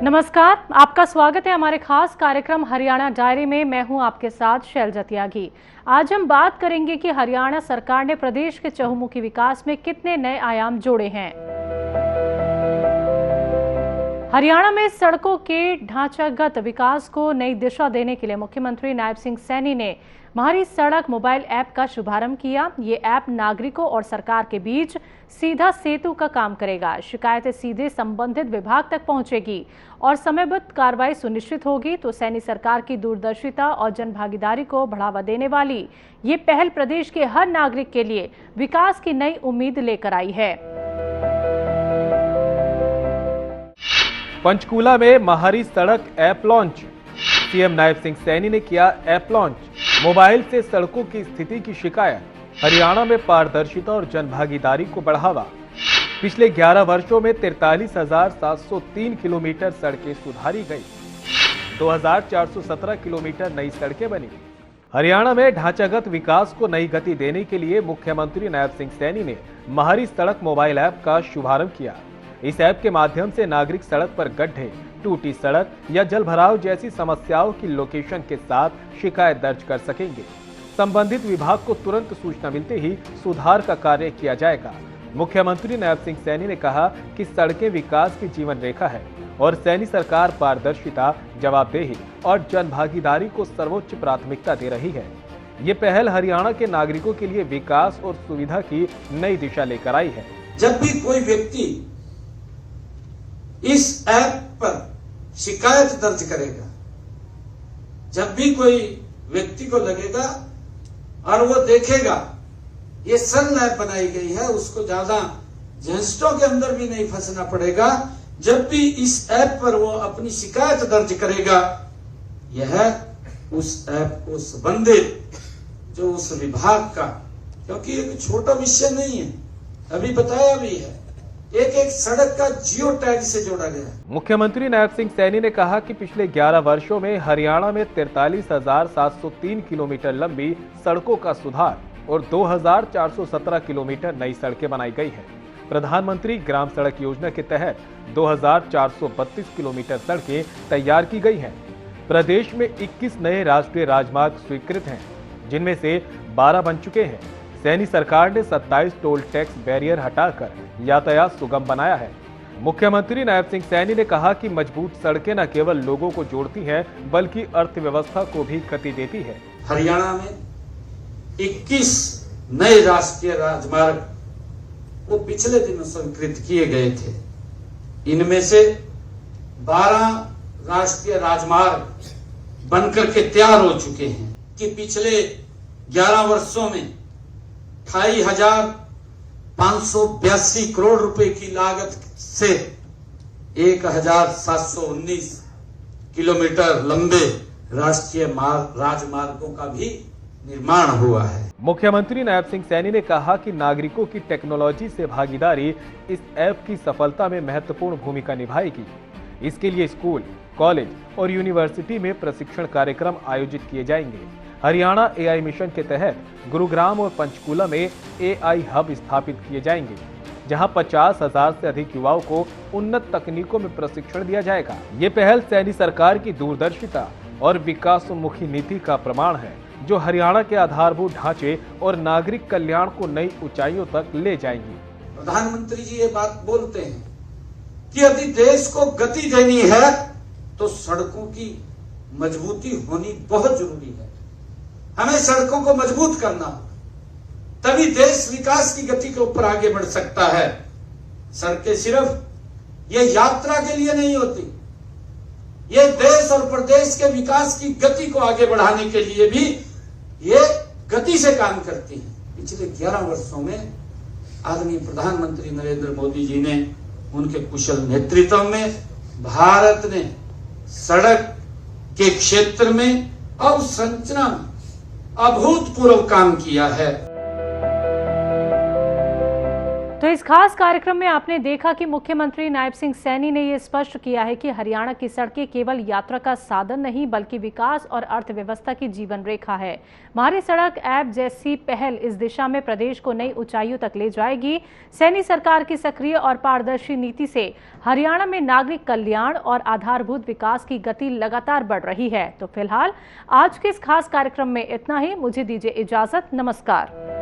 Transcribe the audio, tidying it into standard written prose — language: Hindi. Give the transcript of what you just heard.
नमस्कार, आपका स्वागत है हमारे खास कार्यक्रम हरियाणा डायरी में। मैं हूं आपके साथ शैलजा त्यागी। आज हम बात करेंगे कि हरियाणा सरकार ने प्रदेश के चहुमुखी विकास में कितने नए आयाम जोड़े हैं। हरियाणा में सड़कों के ढांचागत विकास को नई दिशा देने के लिए मुख्यमंत्री नायब सिंह सैनी ने महारी सड़क मोबाइल ऐप का शुभारंभ किया। ये ऐप नागरिकों और सरकार के बीच सीधा सेतु का काम करेगा। शिकायतें सीधे संबंधित विभाग तक पहुंचेगी और समयबद्ध कार्रवाई सुनिश्चित होगी। तो सैनी सरकार की दूरदर्शिता और जनभागीदारी को बढ़ावा देने वाली ये पहल प्रदेश के हर नागरिक के लिए विकास की नई उम्मीद लेकर आई है। पंचकूला में महारी सड़क app launch. CM Nayab Singh Saini ने किया ऐप लॉन्च। मोबाइल से सड़कों की स्थिति की शिकायत। हरियाणा में पारदर्शिता और जनभागीदारी को बढ़ावा। पिछले 11 वर्षों में 43,703 किलोमीटर सड़कें सुधारी गई। 2,417 किलोमीटर नई सड़कें बनी। हरियाणा में ढांचागत विकास को नई गति देने के लिए मुख्यमंत्री नायब सिंह सैनी ने महारी सड़क मोबाइल ऐप का शुभारंभ किया। इस ऐप के माध्यम से नागरिक सड़क पर गड्ढे, टूटी सड़क या जलभराव जैसी समस्याओं की लोकेशन के साथ शिकायत दर्ज कर सकेंगे। संबंधित विभाग को तुरंत सूचना मिलते ही सुधार का कार्य किया जाएगा। मुख्यमंत्री नायब सिंह सैनी ने कहा कि सड़कें विकास की जीवन रेखा है और सैनी सरकार पारदर्शिता, जवाबदेही और जनभागीदारी को सर्वोच्च प्राथमिकता दे रही है। ये पहल हरियाणा के नागरिकों के लिए विकास और सुविधा की नई दिशा लेकर आई है। जब भी कोई व्यक्ति इस ऐप पर शिकायत दर्ज करेगा, जब भी कोई व्यक्ति को लगेगा और वो देखेगा ये सरल ऐप बनाई गई है, उसको ज्यादा झंझटों के अंदर भी नहीं फंसना पड़ेगा। जब भी इस ऐप पर वो अपनी शिकायत दर्ज करेगा, यह उस ऐप को संबंधित जो उस विभाग का, क्योंकि एक छोटा विषय नहीं है, अभी बताया भी है, एक एक सड़क का जियो टैग से जोड़ा गया। मुख्यमंत्री नायब सिंह सैनी ने कहा कि पिछले 11 वर्षों में हरियाणा में 43,703 किलोमीटर लंबी सड़कों का सुधार और 2,417 किलोमीटर नई सड़कें बनाई गई है। प्रधानमंत्री ग्राम सड़क योजना के तहत 2,432 किलोमीटर सड़कें तैयार की गई हैं। प्रदेश में 21 नए राष्ट्रीय राजमार्ग स्वीकृत हैं, जिनमें से 12 बन चुके हैं। सैनी सरकार ने 27 टोल टैक्स बैरियर हटाकर यातायात सुगम बनाया है। मुख्यमंत्री नायब सिंह सैनी ने कहा कि मजबूत सड़कें न केवल लोगों को जोड़ती हैं, बल्कि अर्थव्यवस्था को भी गति देती है। हरियाणा में 21 नए राष्ट्रीय राजमार्ग वो पिछले दिनों स्वीकृत किए गए थे। इनमें से 12 राष्ट्रीय राजमार्ग बनकर के तैयार हो चुके हैं कि पिछले 11 वर्षों में 28,582 करोड़ रुपए की लागत से 1,719 किलोमीटर लंबे राष्ट्रीय राजमार्गों का भी निर्माण हुआ है। मुख्यमंत्री नायब सिंह सैनी ने कहा कि नागरिकों की टेक्नोलॉजी से भागीदारी इस ऐप की सफलता में महत्वपूर्ण भूमिका निभाएगी। इसके लिए स्कूल, कॉलेज और यूनिवर्सिटी में प्रशिक्षण कार्यक्रम आयोजित किए जाएंगे। हरियाणा एआई मिशन के तहत गुरुग्राम और पंचकूला में एआई हब स्थापित किए जाएंगे, जहां 50,000 से अधिक युवाओं को उन्नत तकनीकों में प्रशिक्षण दिया जाएगा। ये पहल सैनी सरकार की दूरदर्शिता और विकासोन्मुखी नीति का प्रमाण है, जो हरियाणा के आधारभूत ढांचे और नागरिक कल्याण को नई ऊंचाइयों तक ले जाएंगी। प्रधानमंत्री जी ये बात बोलते हैं कि यदि देश को गति देनी है तो सड़कों की मजबूती होनी बहुत जरूरी है। हमें सड़कों को मजबूत करना होगा, तभी देश विकास की गति के ऊपर आगे बढ़ सकता है। सड़कें सिर्फ ये यात्रा के लिए नहीं होती, ये देश और प्रदेश के विकास की गति को आगे बढ़ाने के लिए भी ये गति से काम करती हैं। पिछले 11 वर्षों में आदरणीय प्रधानमंत्री नरेंद्र मोदी जी ने, उनके कुशल नेतृत्व में भारत ने सड़क के क्षेत्र में अवसंरचना में अभूतपूर्व काम किया है। तो इस खास कार्यक्रम में आपने देखा कि मुख्यमंत्री नायब सिंह सैनी ने यह स्पष्ट किया है कि हरियाणा की सड़कें केवल यात्रा का साधन नहीं बल्कि विकास और अर्थव्यवस्था की जीवन रेखा है। हमारी सड़क ऐप जैसी पहल इस दिशा में प्रदेश को नई ऊंचाइयों तक ले जाएगी। सैनी सरकार की सक्रिय और पारदर्शी नीति से हरियाणा में नागरिक कल्याण और आधारभूत विकास की गति लगातार बढ़ रही है। तो फिलहाल आज के इस खास कार्यक्रम में इतना ही। मुझे दीजिए इजाजत। नमस्कार।